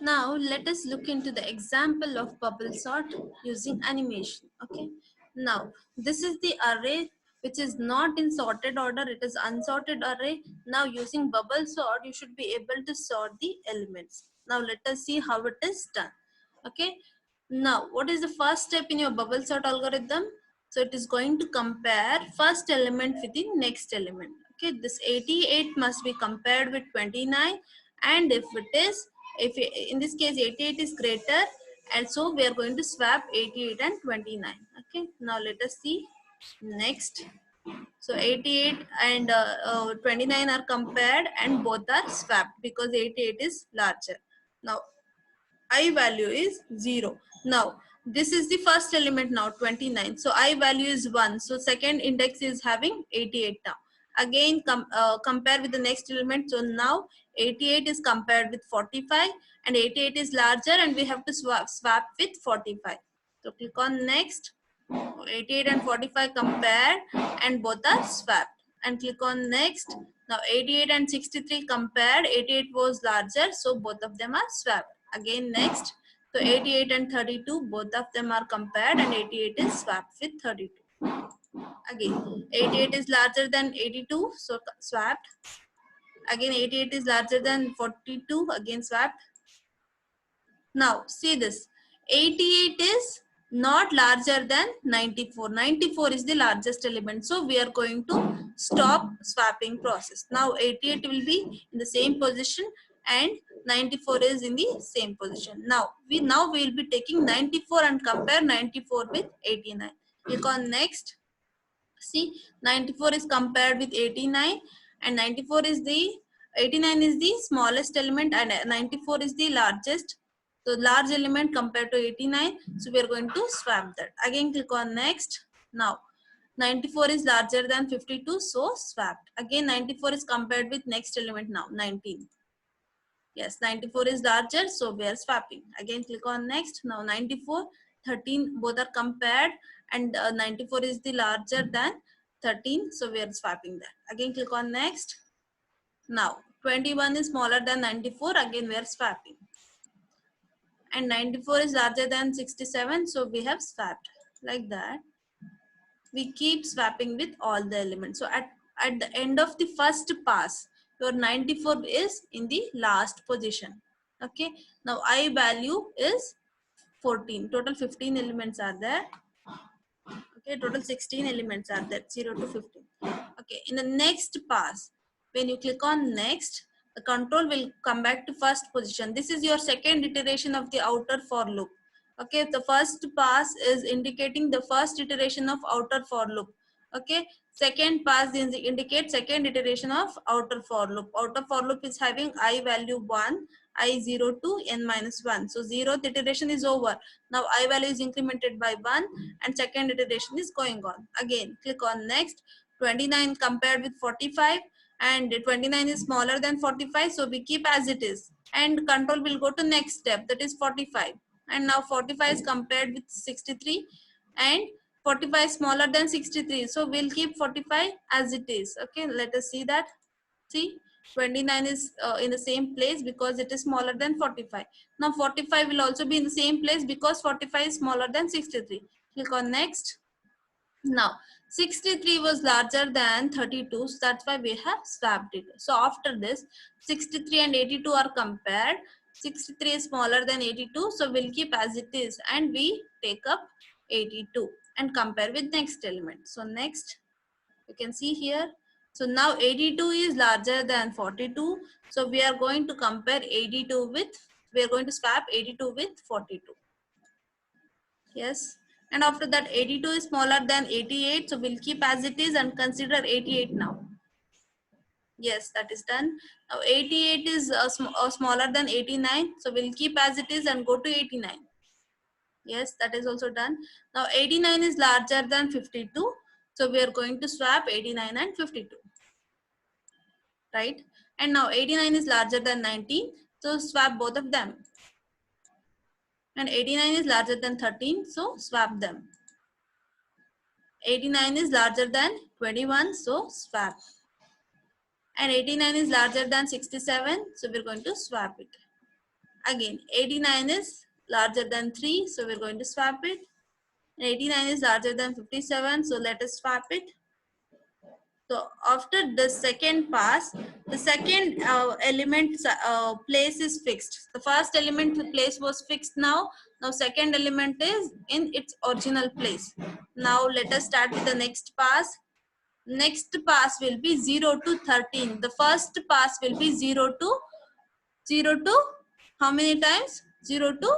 Now let us look into the example of bubble sort using animation. Okay. Now this is the array which is not in sorted order. It is unsorted array. Now using bubble sort, you should be able to sort the elements. Now let us see how it is done. Okay. Now what is the first step in your bubble sort algorithm? So it is going to compare first element with the next element. Okay. This 88 must be compared with 29, and if it is, in this case 88 is greater, and so we are going to swap 88 and 29. Okay, now let us see next. So 88 and 29 are compared and both are swapped because 88 is larger. Now I value is 0. Now this is the first element, now 29, so I value is 1, so second index is having 88. Now again compare with the next element. So now 88 is compared with 45, and 88 is larger, and we have to swap with 45. So click on next. 88 and 45 compared and both are swapped, and click on next. Now 88 and 63 compared, 88 was larger, so both of them are swapped. Again next. So 88 and 32, both of them are compared, and 88 is swapped with 32. Again 88 is larger than 82, so swapped. Again 88 is larger than 42, again swapped. Now see this, 88 is not larger than 94. 94 is the largest element, so we are going to stop swapping process. Now 88 will be in the same position and 94 is in the same position. Now we will be taking 94 and compare 94 with 89. Click on next. See, 94 is compared with 89, and 94 is the 89 is the smallest element, and 94 is the largest. So large element compared to 89. So we are going to swap that. Again click on next. Now 94 is larger than 52, so swapped. Again 94 is compared with next element, now 19. Yes, 94 is larger, so we are swapping. Again click on next. Now 94, 13, both are compared, and 94 is the larger than 13, so we are swapping that. Again click on next. Now 21 is smaller than 94, again we are swapping. And 94 is larger than 67, so we have swapped. Like that we keep swapping with all the elements. So at the end of the first pass, your 94 is in the last position. Okay, now I value is 14. Total 15 elements are there. Okay, total 16 elements are there, 0 to 15. Okay, in the next pass, when you click on next, the control will come back to first position. This is your second iteration of the outer for loop. Okay, the first pass is indicating the first iteration of outer for loop. Okay, second pass indicates second iteration of outer for loop. Outer for loop is having I value 1, I0 to n minus 1. So 0th iteration is over. Now I value is incremented by 1, and second iteration is going on. Again click on next. 29 compared with 45, and 29 is smaller than 45, so we keep as it is, and control will go to next step, that is 45. And now 45 is compared with 63, and 45 is smaller than 63, so we'll keep 45 as it is. Okay, let us see that. See, 29 is in the same place because it is smaller than 45. Now 45 will also be in the same place because 45 is smaller than 63. Click on next. Now 63 was larger than 32, so that's why we have swapped it. So after this, 63 and 82 are compared. 63 is smaller than 82, so we'll keep as it is, and we take up 82 and compare with next element. So next, you can see here. So now 82 is larger than 42, so we are going to compare 82 with, we are going to swap 82 with 42. Yes, and after that 82 is smaller than 88, so we'll keep as it is and consider 88 now. Yes, that is done. Now 88 is smaller than 89, so we'll keep as it is and go to 89. Yes, that is also done. Now 89 is larger than 52, so we are going to swap 89 and 52, right? And now 89 is larger than 19, so swap both of them. And 89 is larger than 13, so swap them. 89 is larger than 21, so swap. And 89 is larger than 67, so we're going to swap it. Again, 89 is larger than 3, so we're going to swap it. 89 is larger than 57, so let us swap it. So after the second pass, the second element place is fixed. The first element place was fixed now. Now second element is in its original place. Now let us start with the next pass. Next pass will be 0 to 13. The first pass will be 0 to how many times? 0 to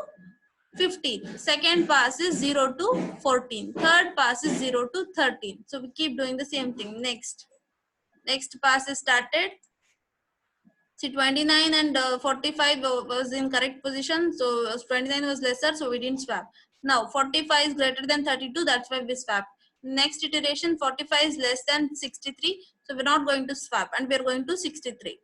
15. Second pass is 0 to 14. Third pass is 0 to 13. So we keep doing the same thing. Next pass is started. See, 29 and 45 was in correct position. So 29 was lesser, so we didn't swap. Now 45 is greater than 32. That's why we swap. Next iteration, 45 is less than 63. So we're not going to swap, and we're going to 63.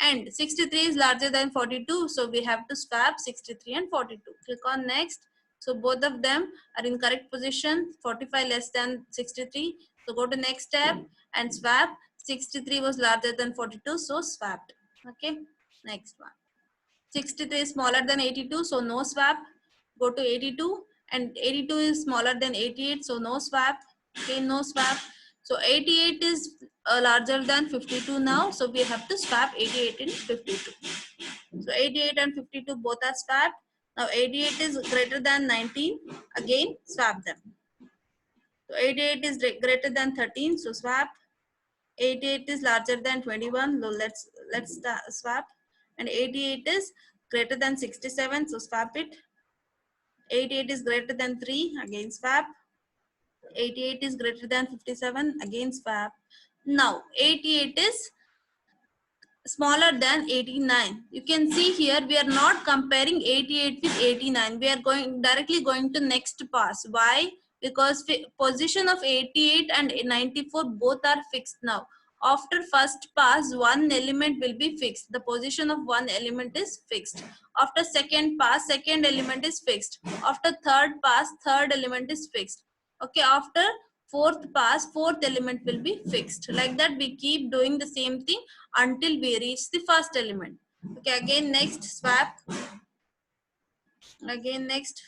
And 63 is larger than 42. So we have to swap 63 and 42. Click on next. So both of them are in correct position. 45 less than 63. So go to next step and swap. 63 was larger than 42. So swapped. Okay, next one. 63 is smaller than 82, so no swap. Go to 82, and 82 is smaller than 88, so no swap. Okay, no swap. So 88 is larger than 52 now, so we have to swap 88 and 52. So 88 and 52 both are swapped. Now 88 is greater than 19, again swap them. So 88 is greater than 13, so swap. 88 is larger than 21, so let's swap. And 88 is greater than 67, so swap it. 88 is greater than 3, again swap. 88 is greater than 57, again swap. Now 88 is smaller than 89. You can see here we are not comparing 88 with 89. We are directly going to next pass. Why? Because position of 88 and 94 both are fixed now. After first pass, one element will be fixed. The position of one element is fixed. After second pass, second element is fixed. After third pass, third element is fixed. Okay, after fourth pass, fourth element will be fixed. Like that we keep doing the same thing until we reach the first element. Okay, again next swap. Again next.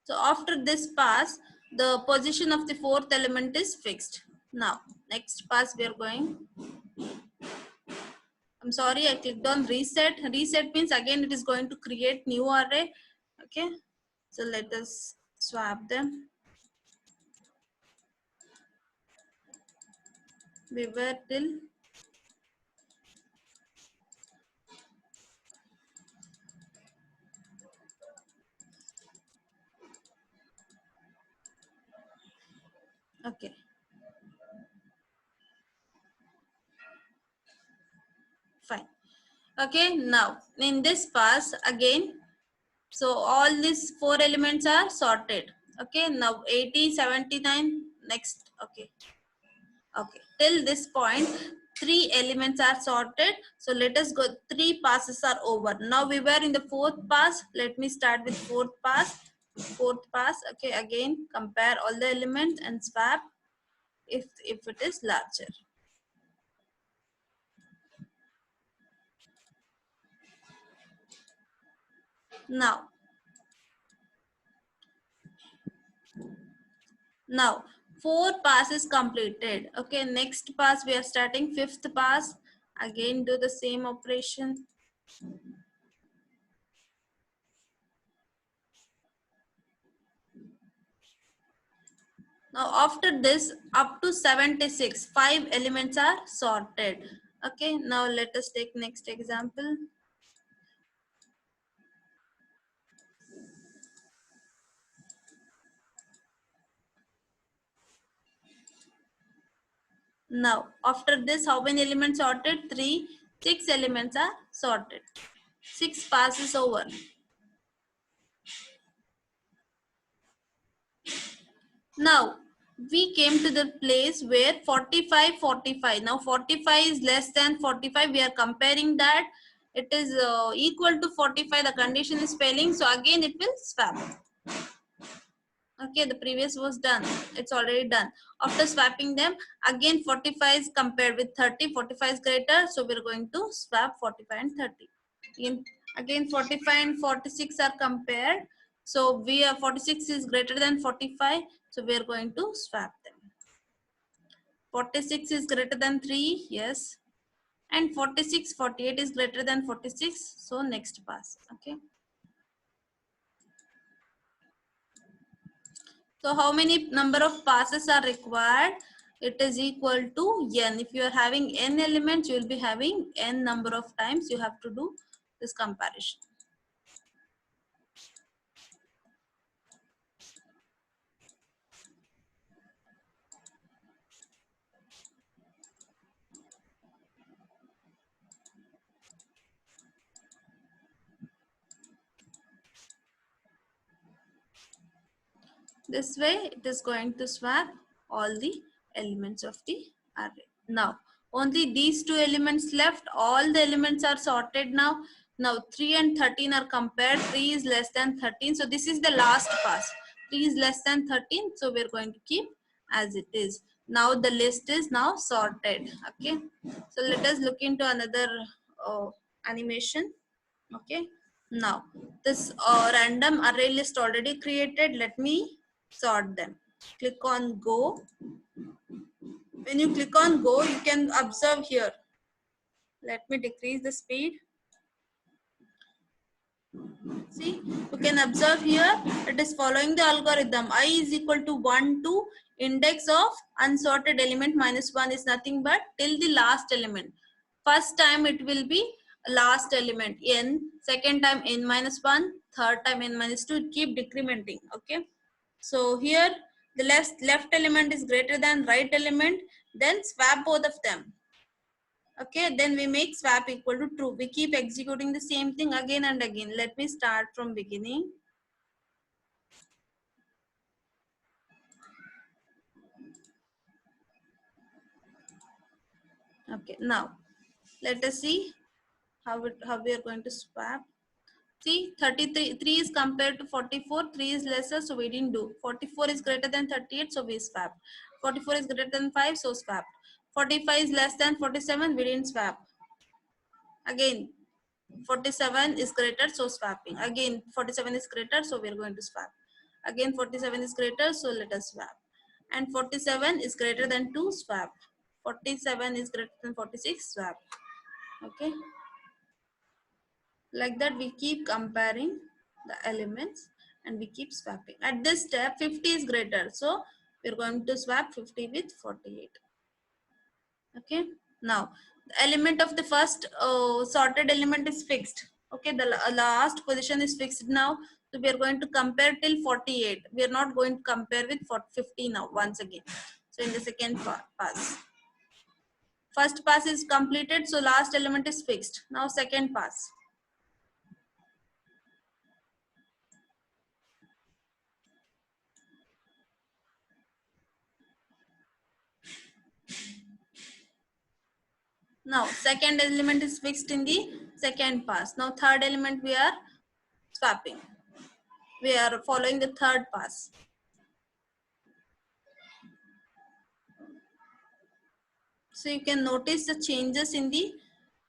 So after this pass, the position of the fourth element is fixed. Now next pass we are going. I'm sorry, I clicked on reset. Reset means again it is going to create new array. Okay, so let us swap them. We were till okay. Fine. Okay, now in this pass again, so all these four elements are sorted. Okay, now 80, 79, next. Okay, okay. Till this point, three elements are sorted. So let us go, three passes are over. Now we were in the fourth pass. Let me start with fourth pass. Fourth pass, okay, again, compare all the elements and swap if it is larger. Now 4 passes completed. Okay, next pass we are starting fifth pass. Again do the same operation. Now after this, up to 76, 5 elements are sorted. Okay, now let us take next example. Now after this, how many elements sorted? 3, 6 elements are sorted. 6 passes over. Now we came to the place where 45, 45. Now 45 is less than 45. We are comparing that. It is equal to 45. The condition is failing. So again it will swap. Okay, the previous was done. It's already done. After swapping them, again 45 is compared with 30. 45 is greater, so we're going to swap 45 and 30. Again 45 and 46 are compared. So we are 46 is greater than 45. So we are going to swap them. 46 is greater than 3. Yes. And 46, 48 is greater than 46. So next pass. Okay. So how many number of passes are required? It is equal to n. If you are having n elements, you will be having n number of times you have to do this comparison. This way, it is going to swap all the elements of the array. Now, only these two elements left. All the elements are sorted now. Now, 3 and 13 are compared. 3 is less than 13. So, this is the last pass. 3 is less than 13. So, we're going to keep as it is. Now, the list is now sorted. Okay. So, let us look into another animation. Okay. Now, this random array list already created. Let me sort them. Click on go. When you click on go, you can observe here. Let me decrease the speed. See, you can observe here, it is following the algorithm. I is equal to 1 to index of unsorted element minus 1 is nothing but till the last element. First time it will be last element n, second time n minus 1, third time n minus 2, keep decrementing. Okay. So here the left element is greater than right element, then swap both of them. Okay, then we make swap equal to true. We keep executing the same thing again and again. Let me start from beginning. Okay, now let us see how we are going to swap. See, 33 3 is compared to 44. 3 is lesser, so we didn't do. 44 is greater than 38, so we swap. 44 is greater than 5, so swap. 45 is less than 47, we didn't swap. Again, 47 is greater, so swapping. Again, 47 is greater, so we're going to swap. Again, 47 is greater, so let us swap. And 47 is greater than 2, swap. 47 is greater than 46, swap. Okay. Like that, we keep comparing the elements and we keep swapping. At this step, 50 is greater, so we're going to swap 50 with 48. Okay. Now, the element of the first sorted element is fixed. Okay, the last position is fixed now. So we are going to compare till 48. We are not going to compare with 50 now once again. So in the second pass. First pass is completed, so last element is fixed. Now second pass. Now second element is fixed in the second pass. Now third element we are swapping. We are following the third pass. So you can notice the changes in the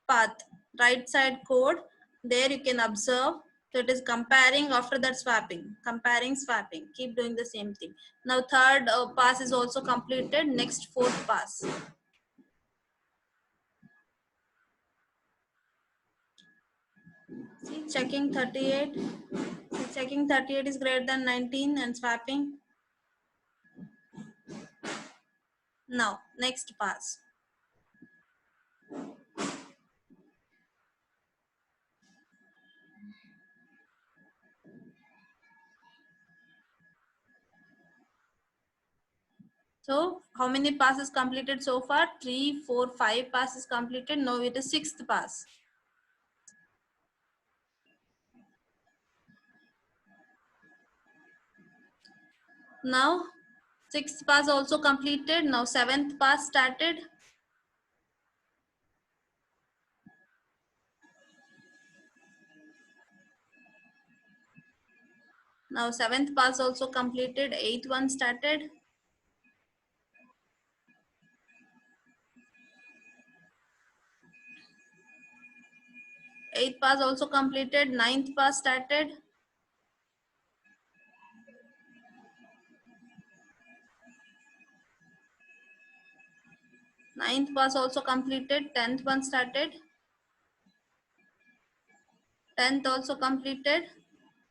path. Right side code, there you can observe. So it is comparing, after that swapping. Comparing, swapping. Keep doing the same thing. Now third pass is also completed. Next fourth pass. See, checking 38. See, checking 38 is greater than 19 and swapping. Now, next pass. So, how many passes completed so far? 3, 4, 5 passes completed. Now it is sixth pass. Now, sixth pass also completed. Now, seventh pass started. Now 7th pass also completed, 8th one started. 8th pass also completed, 9th pass started. 9th pass also completed, 10th one started. 10th also completed.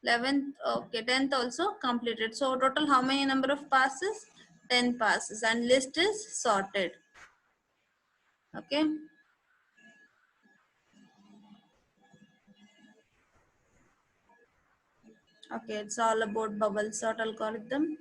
11th, okay, 10th also completed. So total how many number of passes? 10 passes, and list is sorted. Okay. Okay, it's all about bubble sort algorithm.